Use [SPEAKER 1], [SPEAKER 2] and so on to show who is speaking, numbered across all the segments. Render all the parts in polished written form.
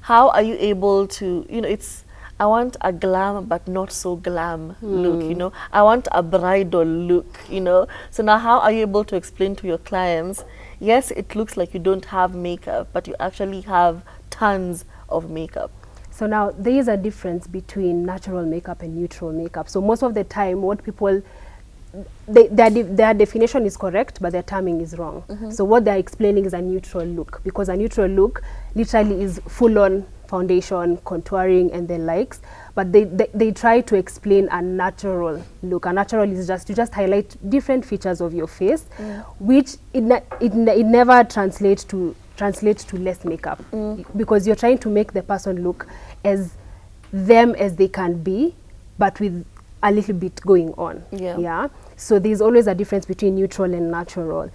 [SPEAKER 1] how are you able to, I want a glam but not so glam look, I want a bridal look, So now how are you able to explain to your clients, yes, it looks like you don't have makeup, but you actually have tons of makeup?
[SPEAKER 2] So now there is a difference between natural makeup and neutral makeup. So most of the time what people, their definition is correct, but their terming is wrong. So what they're explaining is a neutral look, because a neutral look literally is full-on foundation, contouring, and the likes. But they try to explain a natural look. A natural is just, you just highlight different features of your face, which it never translates to less makeup, because you're trying to make the person look as them as they can be, but with a little bit going on. Yeah. So there's always a difference between neutral and natural.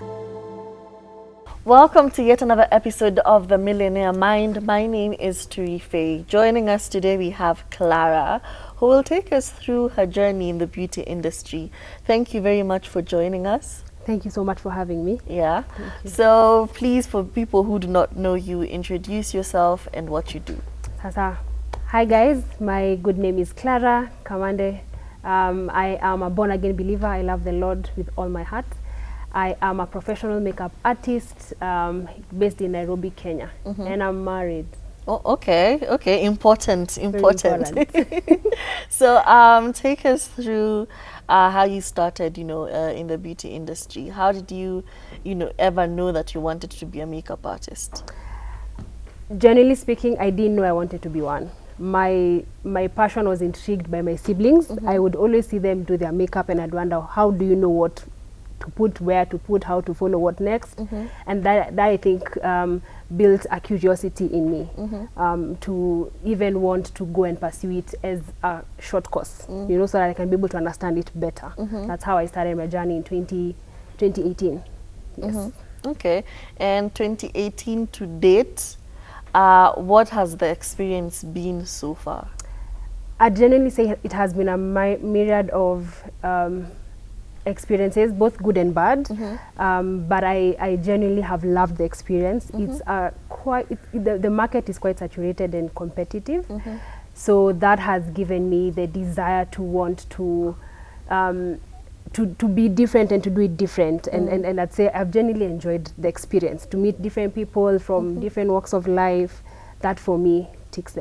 [SPEAKER 1] Welcome to yet another episode of The Millionaire Mind. My name is Turife. Joining us today we have Clara, who will take us through her journey in the beauty industry. Thank you very much for joining us.
[SPEAKER 2] Thank you so much for having me.
[SPEAKER 1] Yeah. So please, for people who do not know you, introduce yourself and what you do.
[SPEAKER 2] Sasa. Hi guys, my good name is Clara Kamande. I am a born-again believer. I love the Lord with all my heart. I am a professional makeup artist based in Nairobi, Kenya, and I'm married.
[SPEAKER 1] Oh, okay. Important. So take us through how you started, in the beauty industry. How did you, ever know that you wanted to be a makeup artist?
[SPEAKER 2] Generally speaking, I didn't know I wanted to be one. My passion was intrigued by my siblings. I would always see them do their makeup, and I'd wonder, how do you know what to put, where to put, how to follow what next? And that I think built a curiosity in me to even want to go and pursue it as a short course, so that I can be able to understand it better. That's how I started my journey in 2018. Yes.
[SPEAKER 1] Okay, and 2018 to date, what has the experience been so far?
[SPEAKER 2] I generally say it has been a myriad of experiences, both good and bad, but I genuinely have loved the experience. It's the market is quite saturated and competitive, so that has given me the desire to want to be different and to do it different, and I'd say I've genuinely enjoyed the experience, to meet different people from different walks of life. That for me ticks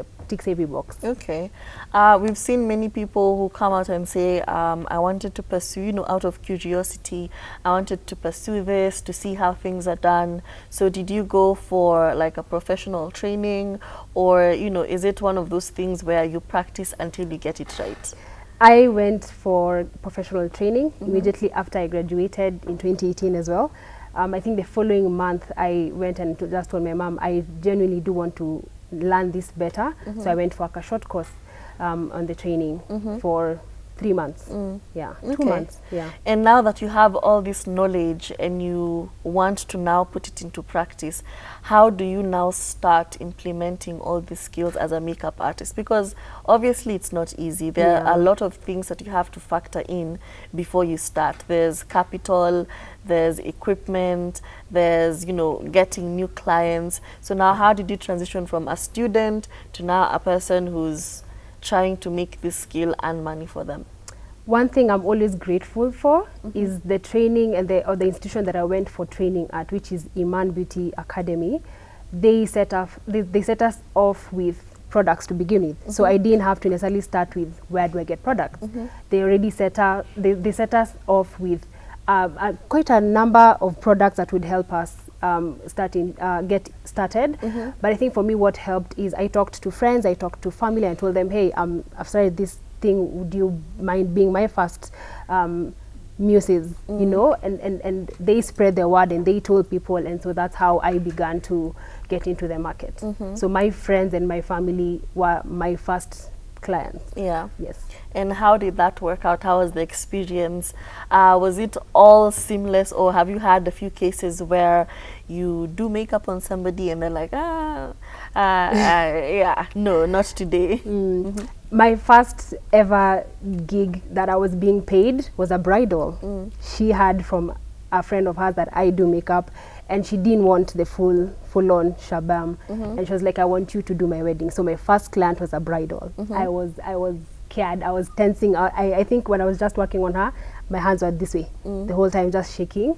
[SPEAKER 2] every box. Okay.
[SPEAKER 1] We've seen many people who come out and say, I wanted to pursue, out of curiosity, I wanted to pursue this to see how things are done. So did you go for like a professional training, or, is it one of those things where you practice until you get it right?
[SPEAKER 2] I went for professional training immediately after I graduated in 2018 as well. I think the following month I went and just told my mom, I genuinely do want to learn this better. So I went for a short course on the training for 3 months. Yeah, 2 months. Yeah.
[SPEAKER 1] And now that you have all this knowledge and you want to now put it into practice, how do you now start implementing all these skills as a makeup artist? Because obviously it's not easy. There are a lot of things that you have to factor in before you start. There's capital, there's equipment, there's, getting new clients. So now how did you transition from a student to now a person who's trying to make this skill and money for them?
[SPEAKER 2] One thing I'm always grateful for is the training and the institution that I went for training at, which is Iman Beauty Academy. They set us off with products to begin with, so I didn't have to necessarily start with where do I get products. They already set us off with quite a number of products that would help us get started. But I think for me what helped is I talked to friends, I talked to family, and told them, hey, I've started this thing, would you mind being my first muses? And they spread the word and they told people, and so that's how I began to get into the market. So my friends and my family were my first clients.
[SPEAKER 1] Yeah.
[SPEAKER 2] Yes.
[SPEAKER 1] And how did that work out? How was the experience? Was it all seamless, or have you had a few cases where you do makeup on somebody and they're like, yeah, no, not today?
[SPEAKER 2] My first ever gig that I was being paid was a bridal. She had from a friend of hers that I do makeup, and she didn't want the full-on shabam. And she was like, I want you to do my wedding. So my first client was a bridal. I was scared. I was tensing. I think when I was just working on her, my hands were this way the whole time, just shaking.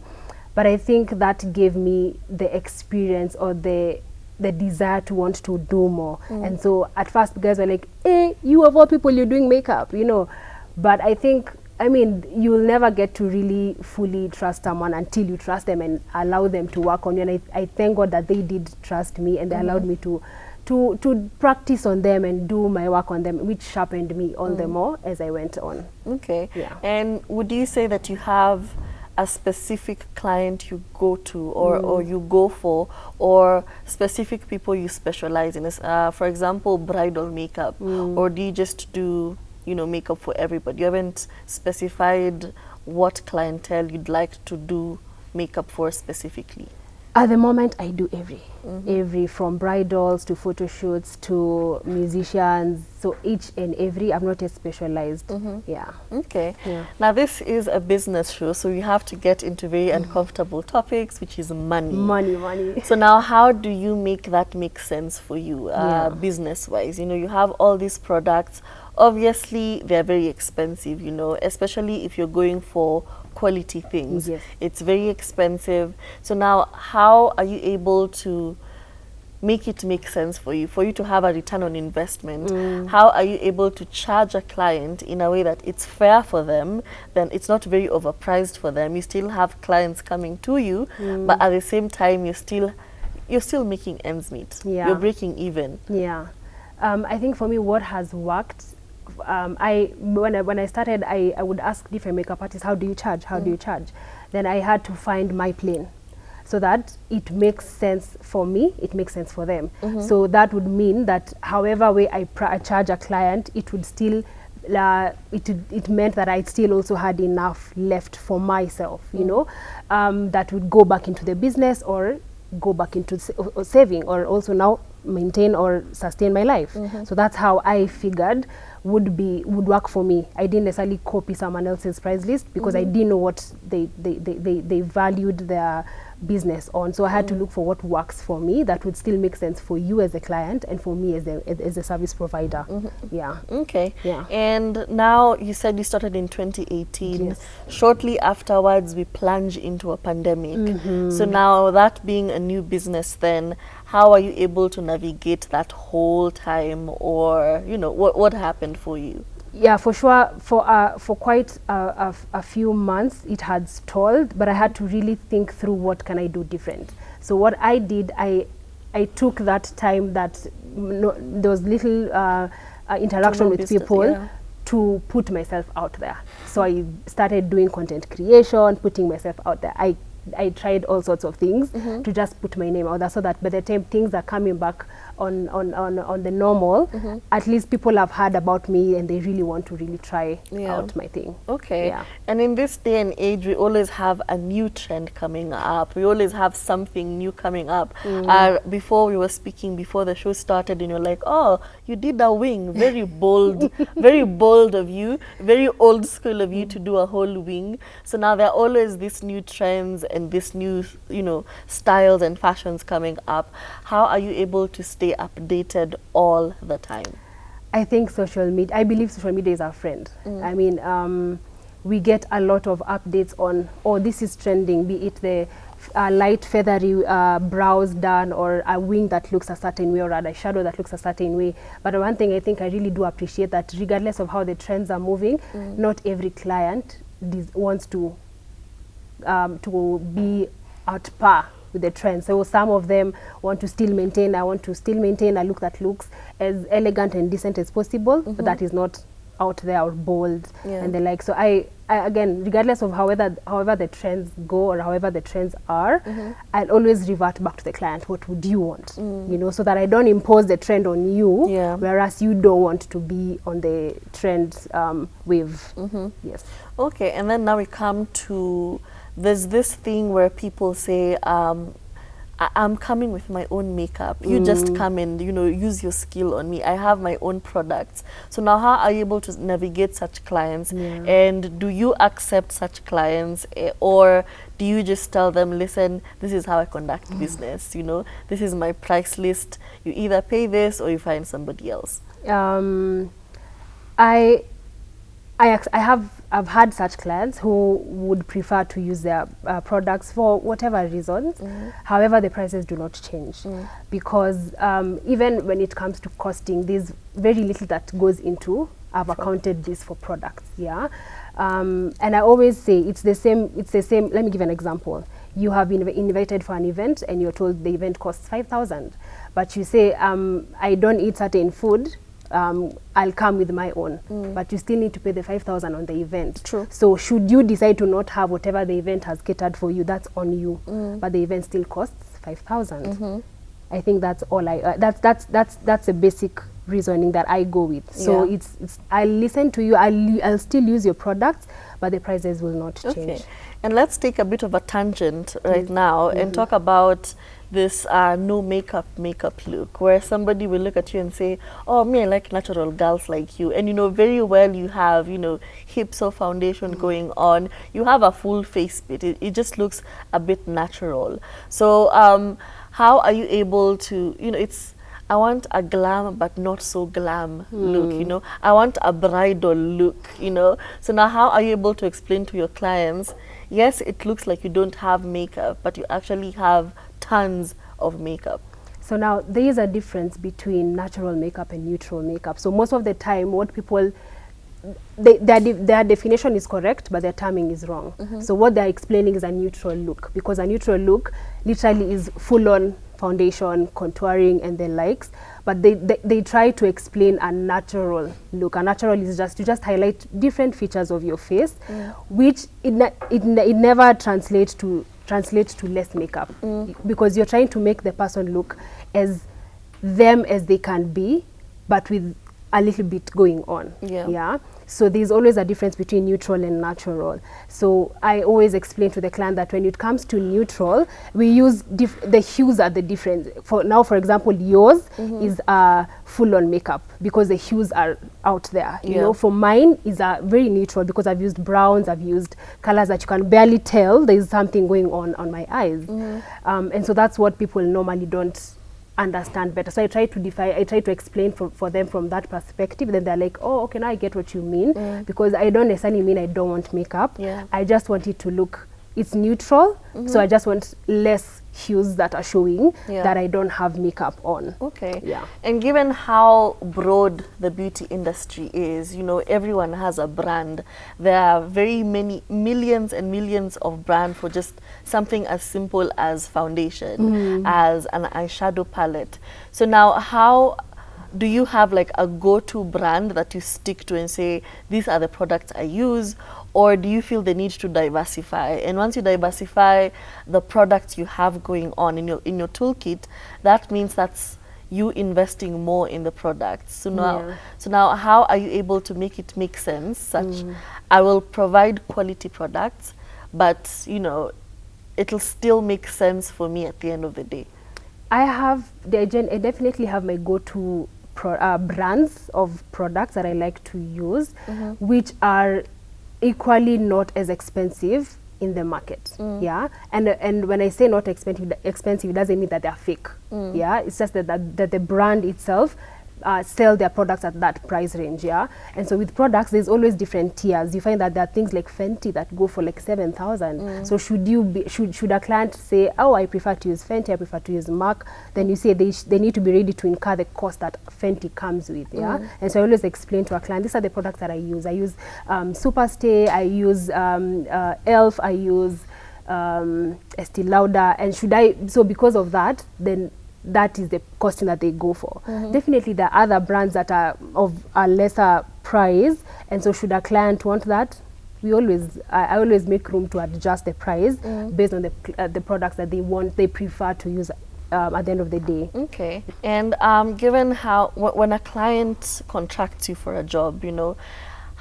[SPEAKER 2] But I think that gave me the experience or the desire to want to do more. And so at first guys were like, hey, you of all people, you're doing makeup, you know. But I think, I mean, you'll never get to really fully trust someone until you trust them and allow them to work on you. And I thank God that they did trust me, and they allowed me to practice on them and do my work on them, which sharpened me all the more as I went on.
[SPEAKER 1] Okay.
[SPEAKER 2] Yeah.
[SPEAKER 1] And would you say that you have a specific client you go to or you go for, or specific people you specialize in? For example, bridal makeup, or do you just do, you know, makeup for everybody? You haven't specified what clientele you'd like to do makeup for specifically.
[SPEAKER 2] At the moment, I do every from bridals to photo shoots to musicians. So each and every, I'm not as specialized. Yeah.
[SPEAKER 1] Okay.
[SPEAKER 2] Yeah.
[SPEAKER 1] Now this is a business show, so you have to get into very uncomfortable topics, which is money.
[SPEAKER 2] Money.
[SPEAKER 1] So now, how do you make that make sense for you, business-wise? You know, you have all these products. Obviously, they're very expensive, you know, especially if you're going for quality things.
[SPEAKER 2] Yes.
[SPEAKER 1] It's very expensive. So now, how are you able to make it make sense for you to have a return on investment? How are you able to charge a client in a way that it's fair for them, then it's not very overpriced for them? You still have clients coming to you, but at the same time, you're still making ends meet.
[SPEAKER 2] Yeah.
[SPEAKER 1] You're breaking even.
[SPEAKER 2] Yeah. I think for me, what has worked, when I started, I would ask different makeup artists, how do you charge? How do you charge? Then I had to find my plane, so that it makes sense for me, it makes sense for them. So that would mean that however way I charge a client, it would still, it meant that I still also had enough left for myself, you know, that would go back into the business or go back into saving, or also now maintain or sustain my life. So that's how I figured would work for me. I didn't necessarily copy someone else's price list, because I didn't know what they valued their business on. So I had to look for what works for me that would still make sense for you as a client and for me as a service provider. Yeah.
[SPEAKER 1] Okay.
[SPEAKER 2] Yeah.
[SPEAKER 1] And now you said you started in 2018.
[SPEAKER 2] Yes.
[SPEAKER 1] Shortly afterwards, we plunge into a pandemic. So now, that being a new business, then how are you able to navigate that whole time, or, you know, what happened for you?
[SPEAKER 2] Yeah, for sure. For quite a few months, it had stalled, but I had to really think through what can I do different. So what I did, I took that time that there was little interaction with people, to put myself out there. So I started doing content creation, putting myself out there. I tried all sorts of things to just put my name out there, so that by the time things are coming back on the normal, at least people have heard about me and they really want to really try out my thing.
[SPEAKER 1] Okay.
[SPEAKER 2] Yeah.
[SPEAKER 1] And in this day and age, we always have a new trend coming up. We always have something new coming up. Before we were speaking, before the show started, and you're like, oh, you did a wing. Very bold, very bold of you, very old school of you to do a whole wing. So now there are always these new trends and this new, you know, styles and fashions coming up. How are you able to stay updated all the time?
[SPEAKER 2] I think social media, I believe social media is our friend. I mean, we get a lot of updates on, oh, this is trending, be it the light feathery brows done, or a wing that looks a certain way, or a shadow that looks a certain way. But one thing I think I really do appreciate, that regardless of how the trends are moving, not every client wants to be at par with the trend. So some of them want to still maintain, I want to still maintain a look that looks as elegant and decent as possible, but that is not out there or bold and the like. So I again, regardless of however the trends go or however the trends are, I'll always revert back to the client. What would you want? You know, so that I don't impose the trend on you, whereas you don't want to be on the trend wave. Yes.
[SPEAKER 1] Okay, and then now we come to, there's this thing where people say, I'm coming with my own makeup. You just come and, you know, use your skill on me. I have my own products. So now how are you able to navigate such clients?
[SPEAKER 2] Yeah.
[SPEAKER 1] And do you accept such clients, or do you just tell them, listen, this is how I conduct business, you know, this is my price list. You either pay this or you find somebody else.
[SPEAKER 2] I've had such clients who would prefer to use their products for whatever reasons. However, the prices do not change because even when it comes to costing, there's very little that goes into. I've accounted this for products, yeah. And I always say it's the same. Let me give an example. You have been invited for an event and you're told the event costs 5,000, but you say I don't eat certain food. I'll come with my own, but you still need to pay the 5,000 on the event.
[SPEAKER 1] True.
[SPEAKER 2] So should you decide to not have whatever the event has catered for you, that's on you. But the event still costs 5,000. I think that's all that's a basic reasoning that I go with. So it's I'll listen to you. I'll still use your products, but the prices will not change.
[SPEAKER 1] Okay. And let's take a bit of a tangent right now and talk about this no makeup look, where somebody will look at you and say, oh, me, I like natural girls like you. And you know very well you have, you know, hips or foundation going on. You have a full face bit. It just looks a bit natural. So how are you able to, you know, I want a glam but not so glam look, you know. I want a bridal look, you know. So now how are you able to explain to your clients, yes, it looks like you don't have makeup, but you actually have tons of makeup?
[SPEAKER 2] So now there is a difference between natural makeup and neutral makeup. So most of the time what people, their definition is correct, but their terming is wrong. So what they're explaining is a neutral look, because a neutral look literally is full-on foundation, contouring, and the likes. But they try to explain a natural look. A natural is just to just highlight different features of your face, which it never translates to less makeup, because you're trying to make the person look as them as they can be, but with a little bit going on. Yeah. So there's always a difference between neutral and natural. So I always explain to the client that when it comes to neutral, we use the hues are the difference. For example, yours is full-on makeup because the hues are out there. You know, for mine is very neutral because I've used browns, I've used colors that you can barely tell there's something going on my eyes. And so that's what people normally don't understand better. So I try to explain for them from that perspective. Then they're like, oh, okay, now I get what you mean, because I don't necessarily mean I don't want makeup. I just want it to look, it's neutral, so I just want less hues that are showing that I don't have makeup on.
[SPEAKER 1] Okay. Yeah. And given how broad the beauty industry is, you know, everyone has a brand. There are very many millions and millions of brands for just something as simple as foundation, as an eyeshadow palette. So now how do you have like a go-to brand that you stick to and say, these are the products I use? Or do you feel the need to diversify? And once you diversify the products you have going on in your toolkit, that means that's you investing more in the products. So now how are you able to make it make sense? Such I will provide quality products, but you know, it'll still make sense for me at the end of the day.
[SPEAKER 2] I definitely have my go-to brands of products that I like to use, which are equally not as expensive in the market. And when I say not expensive, it doesn't mean that they're fake. It's just that the brand itself sell their products at that price range. And so with products, there's always different tiers. You find that there are things like Fenty that go for like 7,000. So should a client say, oh, I prefer to use Fenty, I prefer to use MAC, then you say they need to be ready to incur the cost that Fenty comes with. And so I always explain to a client, these are the products that I use. I use Superstay, I use ELF, I use Estee Lauder, and so because of that, then that is the costing that they go for. Definitely there are other brands that are of a lesser price, and so should a client want that, I always make room to adjust the price based on the products that they prefer to use at the end of the day.
[SPEAKER 1] Okay. And given how when a client contracts you for a job, you know,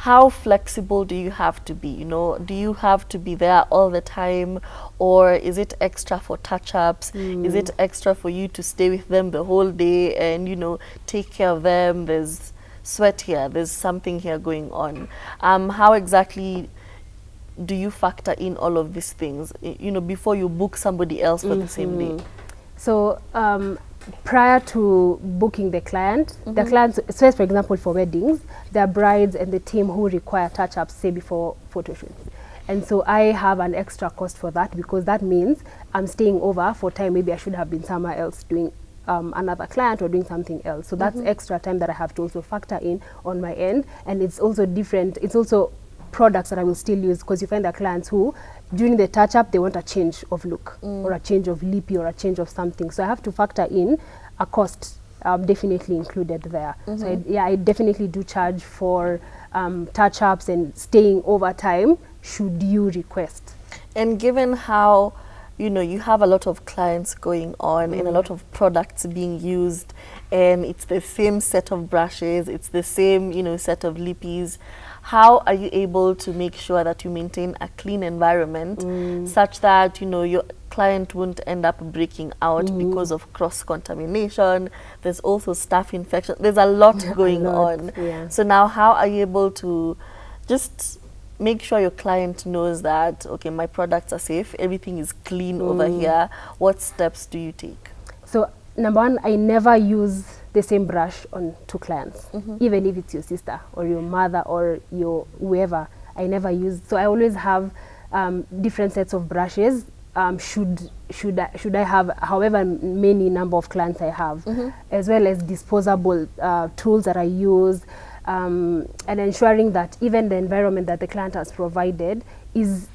[SPEAKER 1] how flexible do you have to be? You know, do you have to be there all the time, or is it extra for touch-ups? Is it extra for you to stay with them the whole day and, you know, take care of them? There's sweat here, there's something here going on. How exactly do you factor in all of these things, you know, before you book somebody else for the same day?
[SPEAKER 2] So prior to booking the client, the clients, so for example for weddings, there are brides and the team who require touch-ups, say before photo shoots. And so I have an extra cost for that, because that means I'm staying over for time maybe I should have been somewhere else doing another client or doing something else. So that's extra time that I have to also factor in on my end. And it's also different, it's also products that I will still use, because you find the clients who during the touch-up they want a change of look or a change of lippy or a change of something. So I have to factor in a cost definitely included there. So I definitely do charge for touch-ups and staying over time should you request.
[SPEAKER 1] And given how, you know, you have a lot of clients going on and a lot of products being used, and it's the same set of brushes, it's the same, you know, set of lippies, how are you able to make sure that you maintain a clean environment such that, you know, your client won't end up breaking out because of cross-contamination? There's also staph infection. There's a lot going on.
[SPEAKER 2] Yeah.
[SPEAKER 1] So now how are you able to just make sure your client knows that, okay, my products are safe, everything is clean over here? What steps do you take?
[SPEAKER 2] So number one, I never use the same brush on two clients, even if it's your sister or your mother or your whoever. I never use, so I always have different sets of brushes. Should I have however many number of clients I have, as well as disposable tools that I use, and ensuring that even the environment that the client has provided is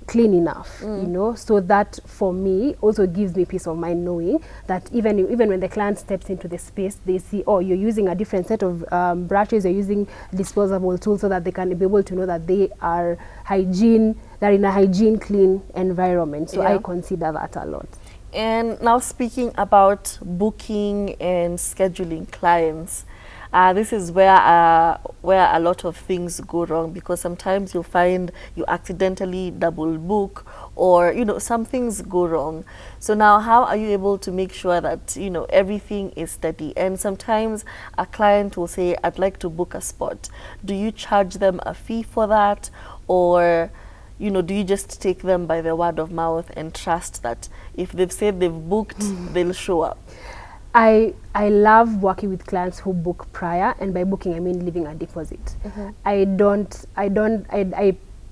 [SPEAKER 2] clean enough, you know, so that for me also gives me peace of mind knowing that even when the client steps into the space, they see, oh, you're using a different set of brushes, you're using disposable tools, so that they can be able to know that they are they're in a hygiene, clean environment. So I consider that a lot.
[SPEAKER 1] And now speaking about booking and scheduling clients, this is where a lot of things go wrong, because sometimes you'll find you accidentally double book, or, you know, some things go wrong. So now how are you able to make sure that, you know, everything is steady? And sometimes a client will say, I'd like to book a spot. Do you charge them a fee for that, or, you know, do you just take them by the word of mouth and trust that if they've said they've booked, they'll show up?
[SPEAKER 2] I love working with clients who book prior, and by booking I mean leaving a deposit. I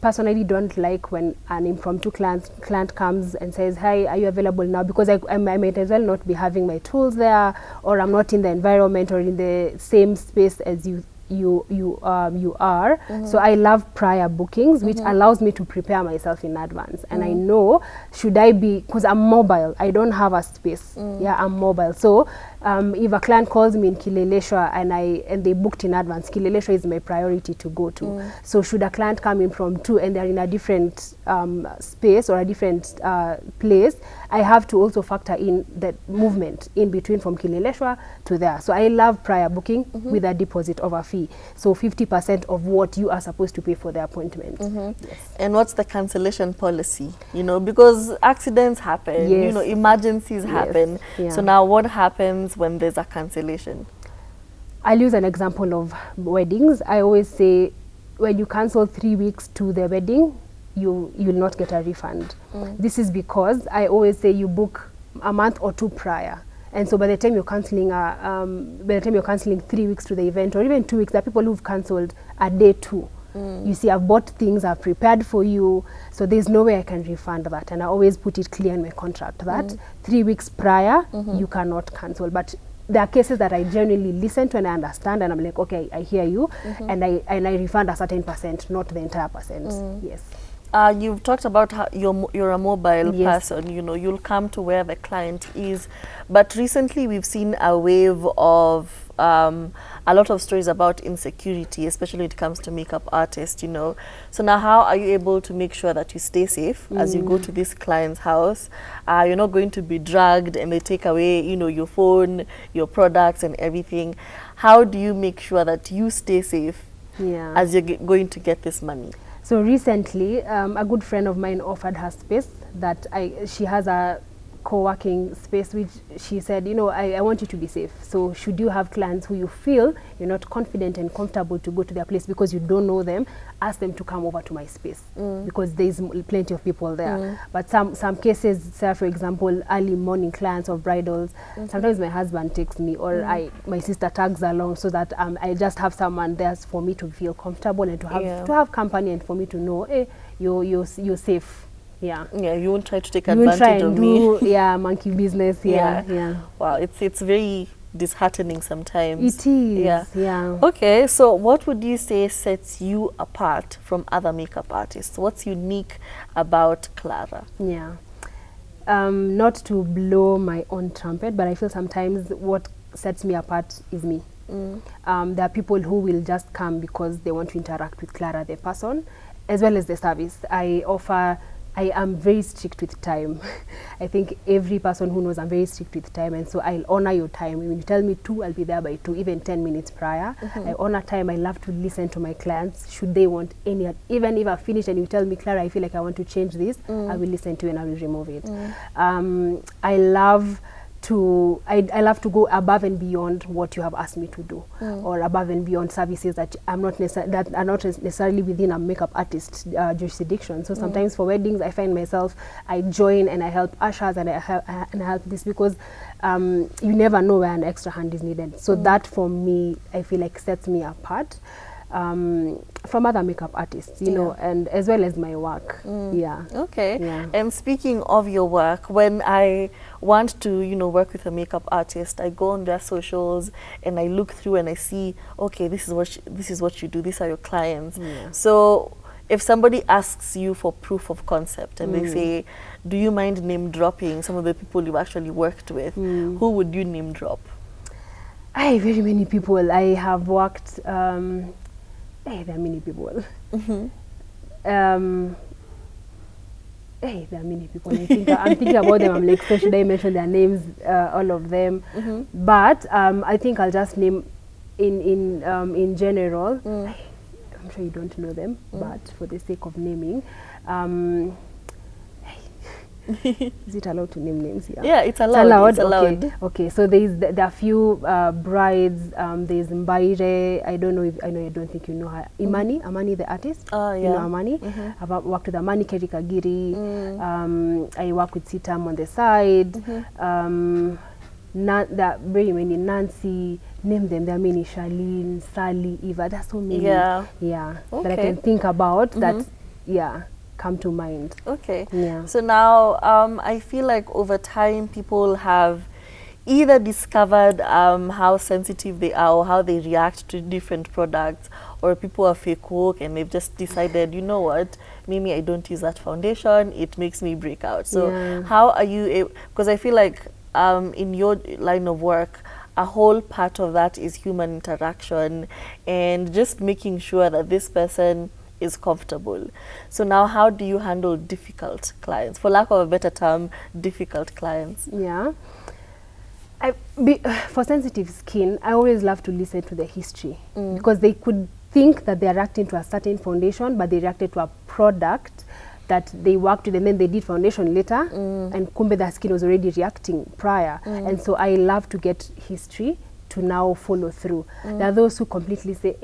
[SPEAKER 2] personally don't like when an impromptu client comes and says, hi, are you available now? Because I might as well not be having my tools there, or I'm not in the environment or in the same space as you are. So I love prior bookings, which allows me to prepare myself in advance. And I know, should I be, because I'm mobile, I don't have a space. Yeah, I'm mobile. So if a client calls me in Cancellation and they booked in advance, Cancellation is my priority to go to. So should a client come in from 2 and they're in a different space or a different place, I have to also factor in the movement in between from Cancellation to there. So I love prior booking with a deposit of a fee. So 50% of what you are supposed to pay for the appointment. Yes.
[SPEAKER 1] And what's the cancellation policy? You know, because accidents happen, you know, emergencies happen. So now what happens when there's a cancellation?
[SPEAKER 2] I'll use an example of weddings. I always say, when you cancel 3 weeks to the wedding, you'll not get a refund. This is because I always say you book a month or 2 prior. And so by the time you're cancelling 3 weeks to the event, or even 2 weeks, there are people who've cancelled a day 2. You see, I've bought things, I've prepared for you, so there's no way I can refund that. And I always put it clear in my contract that 3 weeks prior, you cannot cancel. But there are cases that I genuinely listen to and I understand, and I'm like, okay, I hear you, and I refund a certain percent, not the entire percent. Yes.
[SPEAKER 1] You've talked about how you're a mobile person, you know, you'll come to where the client is. But recently we've seen a wave of a lot of stories about insecurity, especially when it comes to makeup artists, you know. So now how are you able to make sure that you stay safe as you go to this client's house? You're not going to be dragged and they take away, you know, your phone, your products and everything. How do you make sure that you stay safe
[SPEAKER 2] Yeah.
[SPEAKER 1] as you're going to get this money?
[SPEAKER 2] So recently, a good friend of mine offered her space that she has a co-working space, which she said, you know, I want you to be safe. So should you have clients who you feel you're not confident and comfortable to go to their place because you don't know them, ask them to come over to my space, because there's plenty of people there. But some cases, say for example, early morning clients or bridals, sometimes my husband takes me, or my sister tags along, so that I just have someone there for me to feel comfortable and to have company, and for me to know, hey, you're safe. Yeah. Yeah,
[SPEAKER 1] you won't try to take
[SPEAKER 2] you won't try
[SPEAKER 1] advantage
[SPEAKER 2] and
[SPEAKER 1] of
[SPEAKER 2] do,
[SPEAKER 1] me.
[SPEAKER 2] Yeah, monkey business. Yeah, yeah.
[SPEAKER 1] Wow, it's very disheartening sometimes.
[SPEAKER 2] It is.
[SPEAKER 1] Yeah.
[SPEAKER 2] Yeah.
[SPEAKER 1] Okay, so what would you say sets you apart from other makeup artists? What's unique about Clara?
[SPEAKER 2] Yeah. Not to blow my own trumpet, but I feel sometimes what sets me apart is me. There are people who will just come because they want to interact with Clara, the person, as well as the service. I am very strict with time. I think every person who knows I'm very strict with time, and so I'll honor your time. When you tell me 2, I'll be there by 2, even 10 minutes prior. I honor time. I love to listen to my clients. Should they want any, even if I finish and you tell me, Clara, I feel like I want to change this, I will listen to you and I will remove it. I love to go above and beyond what you have asked me to do, or above and beyond services that are not necessarily within a makeup artist jurisdiction. So sometimes for weddings, I find myself, I join and I help ushers and I help this, because you never know where an extra hand is needed. So that for me, I feel like sets me apart from other makeup artists, you know, and as well as my work. Yeah.
[SPEAKER 1] Okay.
[SPEAKER 2] Yeah.
[SPEAKER 1] And speaking of your work, when I want to, you know, work with a makeup artist, I go on their socials and I look through and I see, okay, this is what you do. These are your clients. So if somebody asks you for proof of concept and they say, do you mind name dropping some of the people you've actually worked with, who would you name drop?
[SPEAKER 2] Very many people. I have worked. There are many people. There are many people. I'm thinking about them. I'm like, so should I mention their names, all of them? But I think I'll just name in general. I'm sure you don't know them, but for the sake of naming, is it allowed to name names here?
[SPEAKER 1] Yeah, it's allowed. It's allowed.
[SPEAKER 2] Okay. So there are a few brides. There's Mbaire. I don't think you know her. Amani, the artist.
[SPEAKER 1] Yeah.
[SPEAKER 2] You know Amani. I've worked with Amani Kerikagiri. I work with Sitam on the side. There are very many. Nancy. Name them. There are many. Charlene, Sally, Eva. There's so many. Yeah. Okay. That I can think about. That. Yeah. Come to mind.
[SPEAKER 1] Okay.
[SPEAKER 2] Yeah.
[SPEAKER 1] So now I feel like over time people have either discovered how sensitive they are or how they react to different products, or people are fake woke and they've just decided, you know what, maybe I don't use that foundation, it makes me break out. So how are you, because I feel like in your line of work, a whole part of that is human interaction and just making sure that this person is comfortable. So now how do you handle difficult clients? For lack of a better term, difficult clients.
[SPEAKER 2] Yeah. For sensitive skin, I always love to listen to the history, because they could think that they are reacting to a certain foundation, but they reacted to a product that they worked with and then they did foundation later, and kumbe their skin was already reacting prior. And so I love to get history to now follow through. There are those who completely say,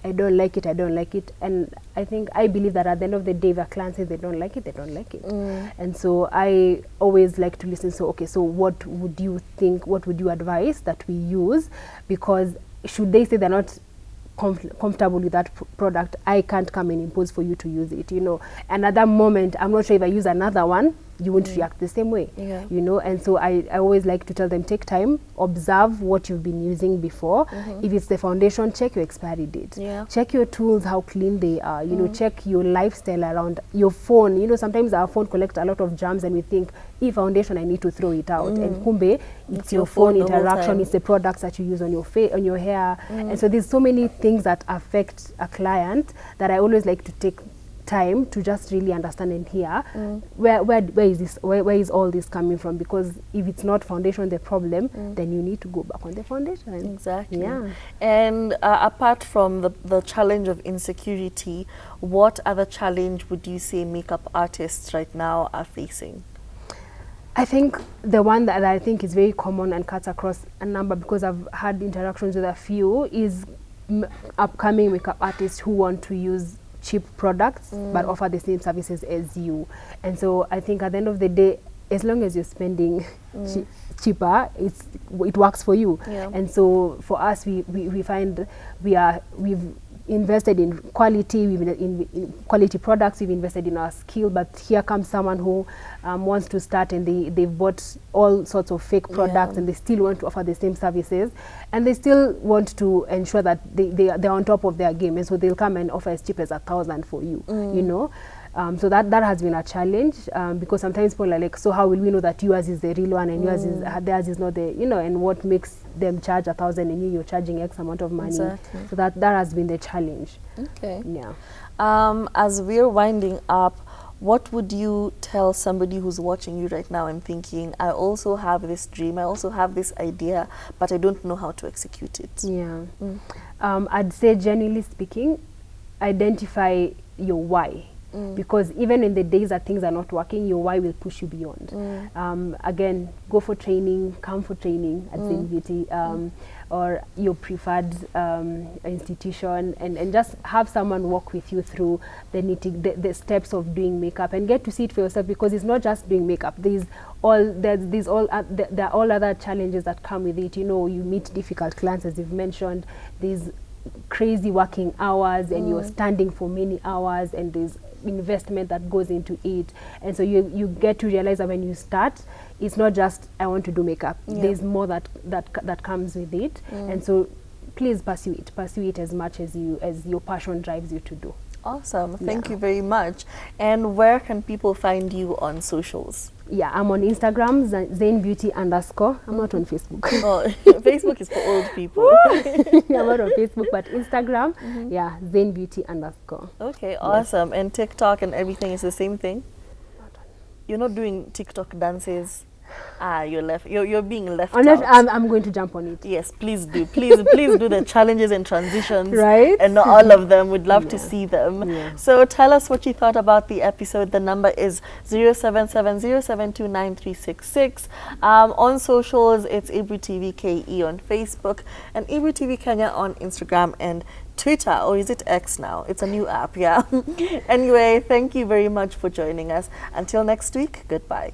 [SPEAKER 2] I don't like it, and I believe that at the end of the day, if a client says they don't like it, they don't like it. And so I always like to listen. So okay, so what would you think, what would you advise that we use? Because should they say they're not comfortable with that product, I can't come and impose for you to use it, you know. And at that moment, I'm not sure if I use another one, you won't react the same way, you know. And so I always like to tell them, take time, observe what you've been using before. If it's the foundation, check your expiry date. Check your tools, how clean they are, you know. Check your lifestyle around your phone. You know, sometimes our phone collects a lot of germs and we think, if foundation, I need to throw it out. And kumbe, it's your phone interaction, it's the products that you use on your face, on your hair. And so there's so many things that affect a client that I always like to take time to just really understand and hear where is all this coming from, because if it's not foundation the problem, then you need to go back on the foundation.
[SPEAKER 1] Exactly.
[SPEAKER 2] Yeah.
[SPEAKER 1] And apart from the challenge of insecurity, what other challenge would you say makeup artists right now are facing?
[SPEAKER 2] I think the one that I think is very common and cuts across a number, because I've had interactions with a few, is upcoming makeup artists who want to use cheap products but offer the same services as you. And so I think at the end of the day, as long as you're spending cheaper, it works for you.
[SPEAKER 1] Yeah.
[SPEAKER 2] And so for us, we find we've invested in quality, we've in quality products, we've invested in our skill, but here comes someone who wants to start, and they've bought all sorts of fake products, and they still want to offer the same services, and they still want to ensure that they're on top of their game, and so they'll come and offer as cheap as 1,000 for you, you know. So that has been a challenge, because sometimes people are like, so how will we know that yours is the real one and theirs is not the, you know, and what makes them charge 1,000 and you're charging X amount of money.
[SPEAKER 1] Exactly.
[SPEAKER 2] So that has been the challenge.
[SPEAKER 1] Okay.
[SPEAKER 2] Yeah.
[SPEAKER 1] As we're winding up, what would you tell somebody who's watching you right now and thinking, I also have this dream, I also have this idea, but I don't know how to execute it?
[SPEAKER 2] Yeah. I'd say, generally speaking, identify your why. Because even in the days that things are not working, your why will push you beyond. Again, go for training, come for training at Zen Beauty, or your preferred institution, and just have someone walk with you through the steps of doing makeup, and get to see it for yourself, because it's not just doing makeup. There are all other challenges that come with it. You know, you meet difficult clients, as you've mentioned. There's crazy working hours, and you're standing for many hours, and there's investment that goes into it, and so you get to realize that when you start, it's not just I want to do makeup. There's more that comes with it, and so please pursue it as much as your passion drives you to do.
[SPEAKER 1] Awesome. Thank you very much. And where can people find you on socials?
[SPEAKER 2] Yeah, I'm on Instagram, ZaneBeauty_. I'm not on Facebook.
[SPEAKER 1] Oh, Facebook is for old people.
[SPEAKER 2] Yeah, I'm not on Facebook, but Instagram, yeah, ZaneBeauty_.
[SPEAKER 1] Okay, awesome. And TikTok and everything is the same thing? You're not doing TikTok dances? You're being left out.
[SPEAKER 2] I'm going to jump on it.
[SPEAKER 1] Yes, please do. Please do the challenges and transitions.
[SPEAKER 2] Right?
[SPEAKER 1] And not all of them. We'd love to see them.
[SPEAKER 2] Yeah.
[SPEAKER 1] So tell us what you thought about the episode. The number is 0770729366. On socials, it's IbruTVKE on Facebook and IbruTV Kenya on Instagram and Twitter, or is it X now? It's a new app, yeah. Anyway, thank you very much for joining us. Until next week, goodbye.